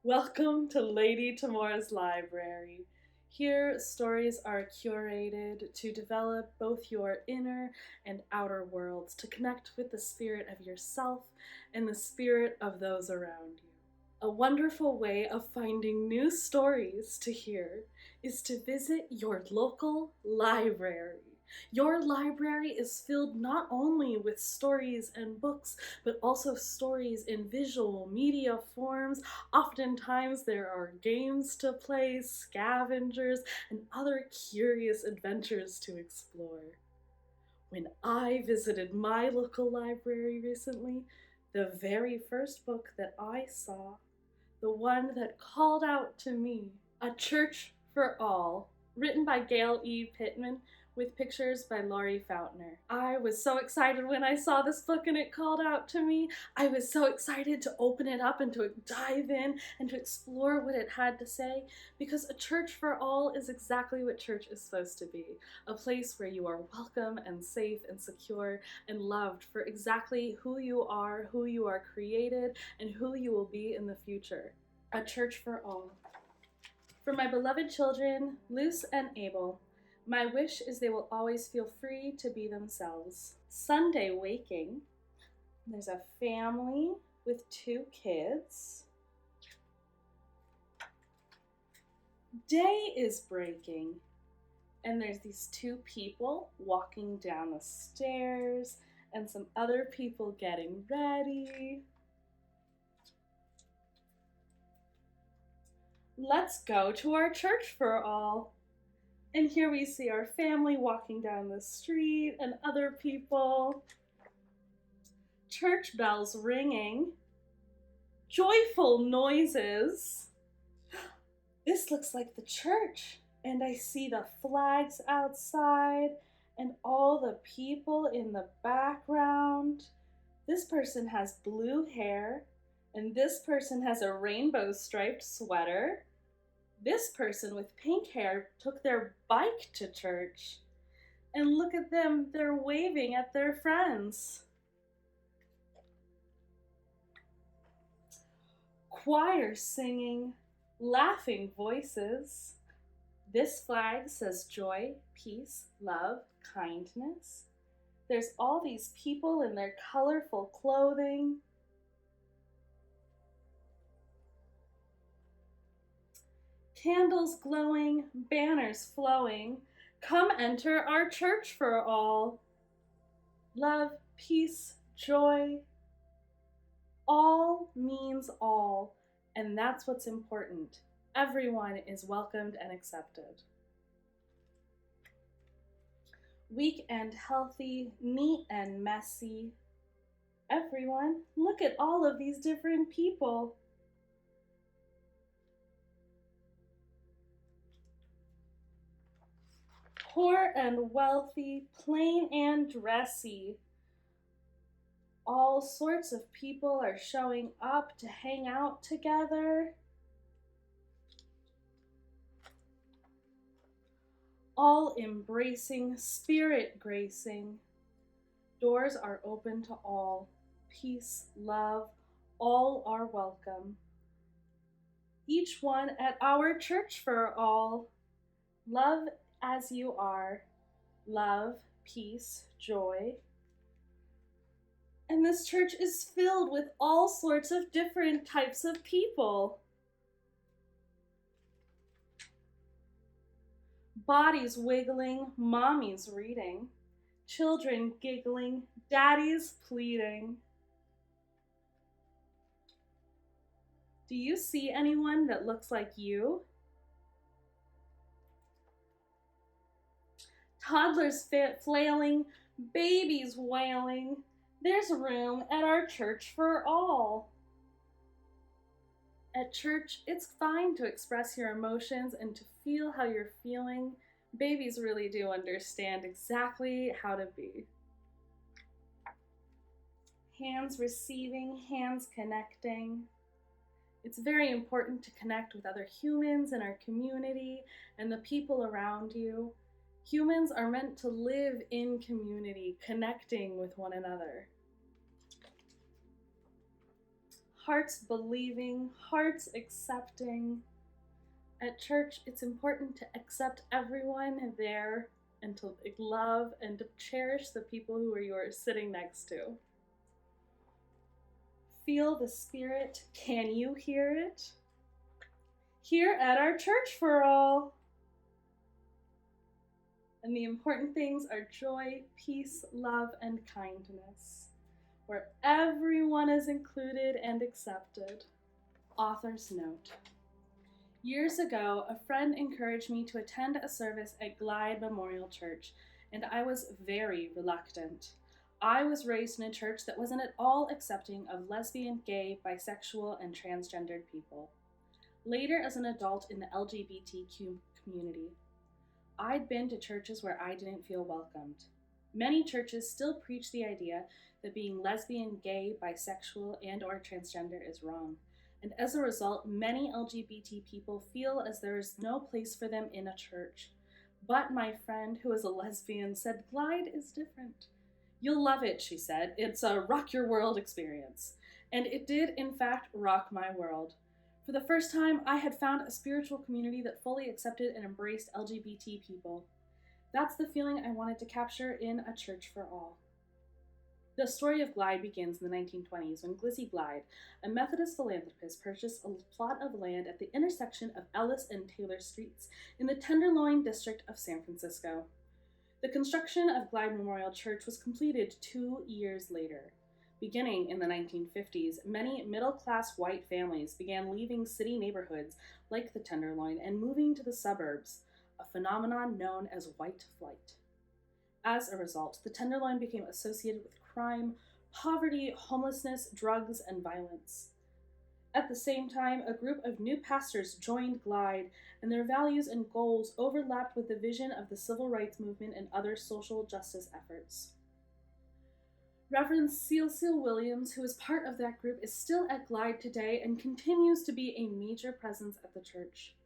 Welcome to Lady Tamora's Library. Here, stories are curated to develop both your inner and outer worlds, to connect with the spirit of yourself and the spirit of those around you. A wonderful way of finding new stories to hear is to visit your local library. Your library is filled not only with stories and books, but also stories in visual media forms. Oftentimes, there are games to play, scavengers, and other curious adventures to explore. When I visited my local library recently, the very first book that I saw, the one that called out to me, A Church for All, written by Gayle Pitman with pictures by Laurie Fountainer. I was so excited when I saw this book and it called out to me. I was so excited to open it up and to dive in and to explore what it had to say, because A Church for All is exactly what church is supposed to be. A place where you are welcome and safe and secure and loved for exactly who you are created, and who you will be in the future. A Church for All. For my beloved children, Luce and Abel, my wish is they will always feel free to be themselves. Sunday waking. There's a family with 2 kids. Day is breaking, and there's these 2 people walking down the stairs and some other people getting ready. Let's go to our church for all. And here we see our family walking down the street and other people. Church bells ringing. Joyful noises. This looks like the church, and I see the flags outside and all the people in the background. This person has blue hair, and this person has a rainbow striped sweater. This person with pink hair took their bike to church. And look at them, they're waving at their friends. Choir singing, laughing voices. This flag says joy, peace, love, kindness. There's all these people in their colorful clothing. Candles glowing, banners flowing. Come enter our church for all. Love, peace, joy. All means all, and that's what's important. Everyone is welcomed and accepted. Weak and healthy, neat and messy. Everyone, look at all of these different people. Poor and wealthy, plain and dressy. All sorts of people are showing up to hang out together. All embracing, spirit gracing. Doors are open to all. Peace, love, all are welcome. Each one at our church for all. Love as you are. Love, peace, joy. And this church is filled with all sorts of different types of people. Bodies wiggling, mommies reading, children giggling, daddies pleading. Do you see anyone that looks like you? Toddlers flailing, babies wailing. There's room at our church for all. At church, it's fine to express your emotions and to feel how you're feeling. Babies really do understand exactly how to be. Hands receiving, hands connecting. It's very important to connect with other humans in our community and the people around you. Humans are meant to live in community, connecting with one another. hearts believing, hearts accepting. At church, it's important to accept everyone there and to love and to cherish the people who you are sitting next to. Feel the Spirit. Can you hear it? Here at our church for all. And the important things are joy, peace, love, and kindness, where everyone is included and accepted. Author's note. Years ago, a friend encouraged me to attend a service at Glide Memorial Church, and I was very reluctant. I was raised in a church that wasn't at all accepting of lesbian, gay, bisexual, and transgendered people. Later, as an adult in the LGBTQ community, I'd been to churches where I didn't feel welcomed. Many churches still preach the idea that being lesbian, gay, bisexual, and/or transgender is wrong. And as a result, many LGBT people feel as there is no place for them in a church. But my friend, who is a lesbian, said Glide is different. You'll love it, she said. It's a rock your world experience. And it did, in fact, rock my world. For the first time, I had found a spiritual community that fully accepted and embraced LGBT people. That's the feeling I wanted to capture in A Church for All. The story of Glide begins in the 1920s when Glizzy Glide, a Methodist philanthropist, purchased a plot of land at the intersection of Ellis and Taylor Streets in the Tenderloin district of San Francisco. The construction of Glide Memorial Church was completed 2 years later. Beginning in the 1950s, many middle-class white families began leaving city neighborhoods like the Tenderloin and moving to the suburbs, a phenomenon known as white flight. As a result, the Tenderloin became associated with crime, poverty, homelessness, drugs, and violence. At the same time, a group of new pastors joined Glide, and their values and goals overlapped with the vision of the civil rights movement and other social justice efforts. Reverend Cecil Williams, who is part of that group, is still at Glide today and continues to be a major presence at the church.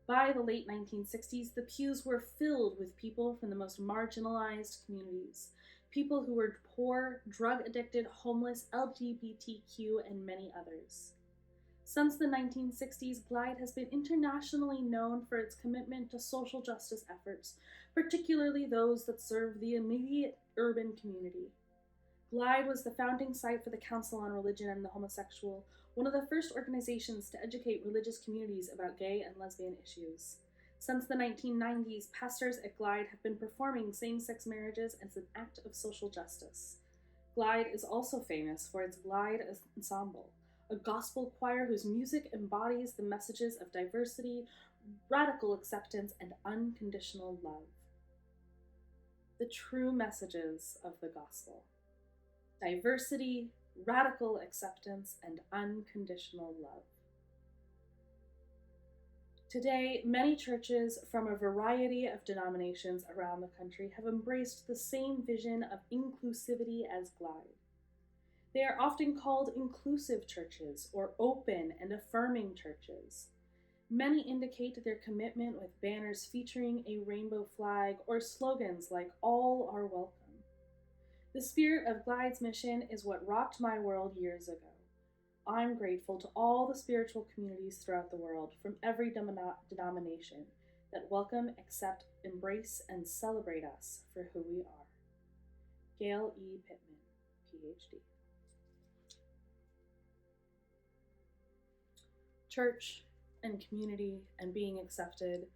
By the late 1960s, the pews were filled with people from the most marginalized communities, people who were poor, drug-addicted, homeless, LGBTQ, and many others. Since the 1960s, Glide has been internationally known for its commitment to social justice efforts, particularly those that serve the immediate urban community. Glide was the founding site for the Council on Religion and the Homosexual, one of the first organizations to educate religious communities about gay and lesbian issues. Since the 1990s, pastors at Glide have been performing same-sex marriages as an act of social justice. Glide is also famous for its Glide Ensemble, a gospel choir whose music embodies the messages of diversity, radical acceptance, and unconditional love. The true messages of the gospel. Diversity, radical acceptance, and unconditional love. Today, many churches from a variety of denominations around the country have embraced the same vision of inclusivity as Glide. They are often called inclusive churches or open and affirming churches. Many indicate their commitment with banners featuring a rainbow flag or slogans like "All are welcome." The spirit of Glide's mission is what rocked my world years ago. I'm grateful to all the spiritual communities throughout the world, from every denomination, that welcome, accept, embrace, and celebrate us for who we are. Gayle E. Pitman, Ph.D. Church and community and being accepted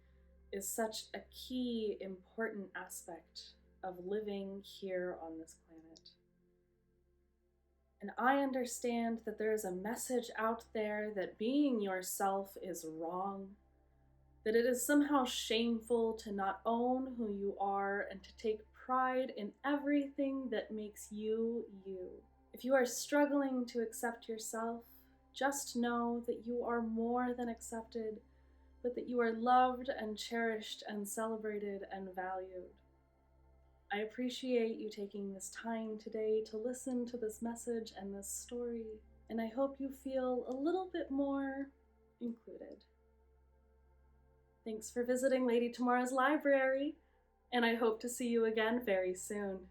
is such a key, important aspect of living here on this planet. And I understand that there is a message out there that being yourself is wrong, that it is somehow shameful to not own who you are and to take pride in everything that makes you you. If you are struggling to accept yourself, just know that you are more than accepted, but that you are loved and cherished and celebrated and valued. I appreciate you taking this time today to listen to this message and this story, and I hope you feel a little bit more included. Thanks for visiting Lady Tamora's library, and I hope to see you again very soon.